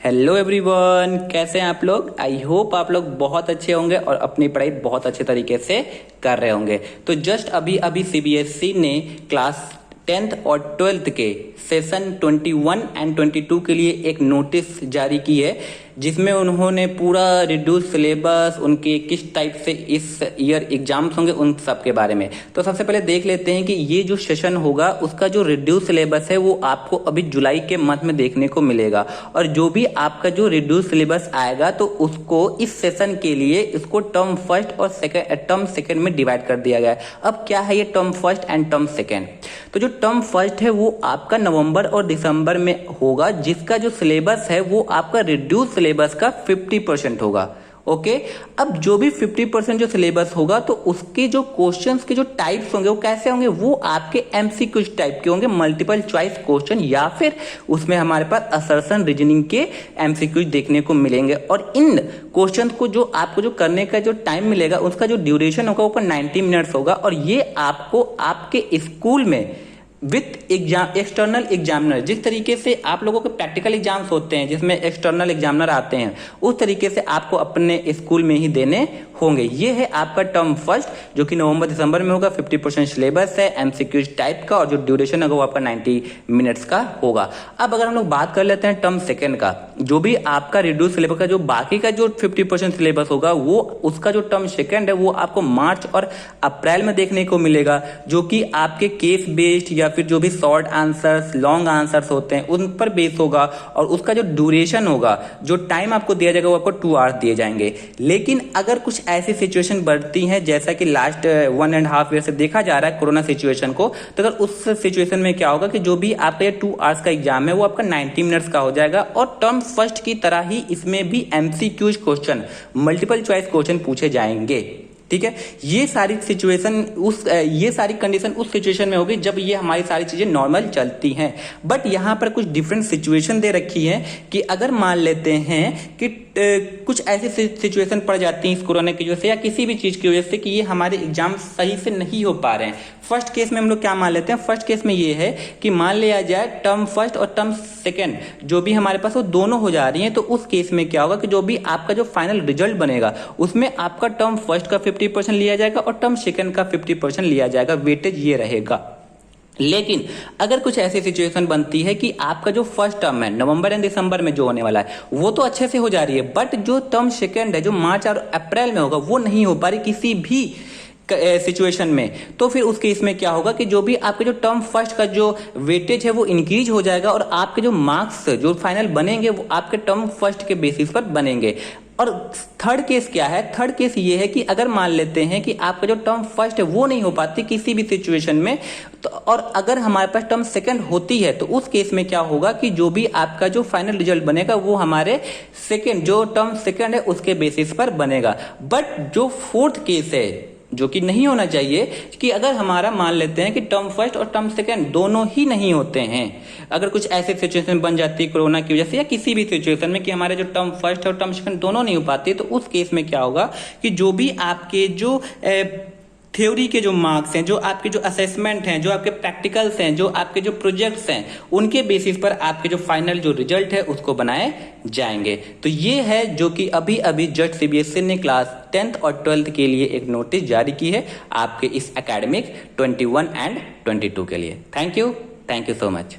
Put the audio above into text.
Hello everyone, कैसे हैं आप लोग। आई होप आप लोग बहुत अच्छे होंगे और अपनी पढ़ाई बहुत अच्छे तरीके से कर रहे होंगे। तो जस्ट अभी अभी सीबीएसई ने क्लास 10th और 12th के सेशन 21 एंड 22 के लिए एक नोटिस जारी की है, जिसमें उन्होंने पूरा रिड्यूस सिलेबस, उनके किस टाइप से इस ईयर एग्जाम्स होंगे, उन सब के बारे में। तो सबसे पहले देख लेते हैं कि ये जो सेशन होगा उसका जो रिड्यूस सिलेबस है वो आपको अभी जुलाई के मंथ में देखने को मिलेगा। और जो भी आपका जो रिड्यूस सिलेबस आएगा तो उसको इस सेशन के लिए इसको टर्म फर्स्ट और टर्म सेकेंड में डिवाइड कर दिया गया है। अब क्या है ये term first and term second? तो जो टर्म फर्स्ट है वो आपका नवंबर और दिसंबर में होगा, जिसका जो सिलेबस है वो आपका रिड्यूस सिलेबस का 50% होगा। ओके, अब जो भी 50% जो सिलेबस होगा तो उसके जो क्वेश्चंस के जो टाइप्स होंगे वो कैसे होंगे, वो आपके एमसीक्यू टाइप के होंगे, मल्टीपल चॉइस क्वेश्चन, या फिर उसमें हमारे पास असर्शन रीजनिंग के एमसीक्यू देखने को मिलेंगे। और इन क्वेश्चंस को जो आपको जो करने का जो टाइम मिलेगा उसका जो ड्यूरेशन होगा वो 90 मिनट्स होगा। और ये आपको आपके स्कूल में विथ एग्जाम एक्सटर्नल एग्जामिनर, जिस तरीके से आप लोगों के प्रैक्टिकल एग्जाम्स होते हैं जिसमें एक्सटर्नल एग्जामिनर आते हैं, उस तरीके से आपको अपने स्कूल में ही देने होंगे। ये है आपका टर्म फर्स्ट, जो कि नवंबर दिसंबर में होगा। 50% सिलेबस है एमसीक्यू टाइप का, और जो ड्यूरेशन होगा वो आपका 90 मिनट्स का होगा। अब अगर हम लोग बात कर लेते हैं टर्म सेकेंड का, जो भी आपका रिड्यूस सिलेबस का जो बाकी का जो 50% सिलेबस होगा वो उसका जो टर्म सेकेंड है वो आपको मार्च और अप्रैल में देखने को मिलेगा, जो कि आपके केस बेस्ड या फिर जो भी शॉर्ट आंसर्स, लॉन्ग आंसर्स होते हैं उन पर बेस होगा। और उसका जो ड्यूरेशन होगा, जो टाइम आपको दिया जाएगा वो आपको 2 आवर्स दिए जाएंगे। लेकिन अगर कुछ ऐसी सिचुएशन बढ़ती हैं जैसा कि लास्ट 1.5 ईयर से देखा जा रहा है कोरोना सिचुएशन को, तो अगर उस सिचुएशन में क्या होगा कि जो भी आपका ये 2 आवर्स का एग्जाम है वो आपका 90 मिनट्स का हो जाएगा। और टर्म फर्स्ट की तरह ही इसमें भी MCQs question, multiple choice question पूछे जाएंगे। ठीक है, ये सारी कंडीशन उस सिचुएशन में होगी जब ये हमारी सारी चीजें नॉर्मल चलती हैं। बट यहां पर कुछ डिफरेंट सिचुएशन दे रखी है कि अगर मान लेते हैं कि कुछ ऐसी सिचुएशन पड़ जाती है इस कोरोना की वजह से या किसी भी चीज की वजह से कि ये हमारे एग्जाम सही से नहीं हो पा रहे हैं। फर्स्ट केस में हम लोग क्या मान लेते हैं, फर्स्ट केस में ये है कि मान लिया जाए टर्म फर्स्ट और टर्म सेकेंड जो भी हमारे पास वो दोनों हो जा रही हैं। तो उस केस में क्या होगा कि जो भी आपका जो फाइनल रिजल्ट बनेगा उसमें आपका टर्म फर्स्ट का 50% लिया जाएगा और टर्म सेकेंड का 50% लिया जाएगा। वेटेज ये रहेगा। लेकिन अगर कुछ ऐसी सिचुएशन बनती है कि आपका जो फर्स्ट टर्म है नवंबर एंड दिसंबर में जो होने वाला है वो तो अच्छे से हो जा रही है, बट जो टर्म सेकेंड है जो मार्च और अप्रैल में होगा वो नहीं हो पा रही किसी भी सिचुएशन में, तो फिर उस केस में क्या होगा कि जो भी आपके जो टर्म फर्स्ट का जो वेटेज है वो इंक्रीज हो जाएगा और आपके जो मार्क्स जो फाइनल बनेंगे वो आपके टर्म फर्स्ट के बेसिस पर बनेंगे। और थर्ड केस क्या है, थर्ड केस ये है कि अगर मान लेते हैं कि आपका जो टर्म फर्स्ट है वो नहीं हो पाती किसी भी सिचुएशन में, तो और अगर हमारे पास टर्म सेकंड होती है तो उस केस में क्या होगा कि जो भी आपका जो फाइनल रिजल्ट बनेगा वो हमारे सेकंड जो टर्म सेकंड है उसके बेसिस पर बनेगा। बट जो फोर्थ केस है जो कि नहीं होना चाहिए, कि अगर हमारा मान लेते हैं कि टर्म फर्स्ट और टर्म सेकेंड दोनों ही नहीं होते हैं, अगर कुछ ऐसे सिचुएशन बन जाती है कोरोना की वजह से या किसी भी सिचुएशन में कि हमारे जो टर्म फर्स्ट और टर्म सेकेंड दोनों नहीं हो पाती, तो उस केस में क्या होगा कि जो भी आपके जो थ्योरी के जो मार्क्स हैं, जो आपके जो असेसमेंट हैं, जो आपके प्रैक्टिकल्स हैं, जो आपके जो प्रोजेक्ट्स हैं, उनके बेसिस पर आपके जो फाइनल जो रिजल्ट है उसको बनाए जाएंगे। तो ये है जो कि अभी अभी जस्ट सीबीएसई ने क्लास 10th और 12th के लिए एक नोटिस जारी की है आपके इस एकेडमिक 21 एंड 22 के लिए। Thank you so much.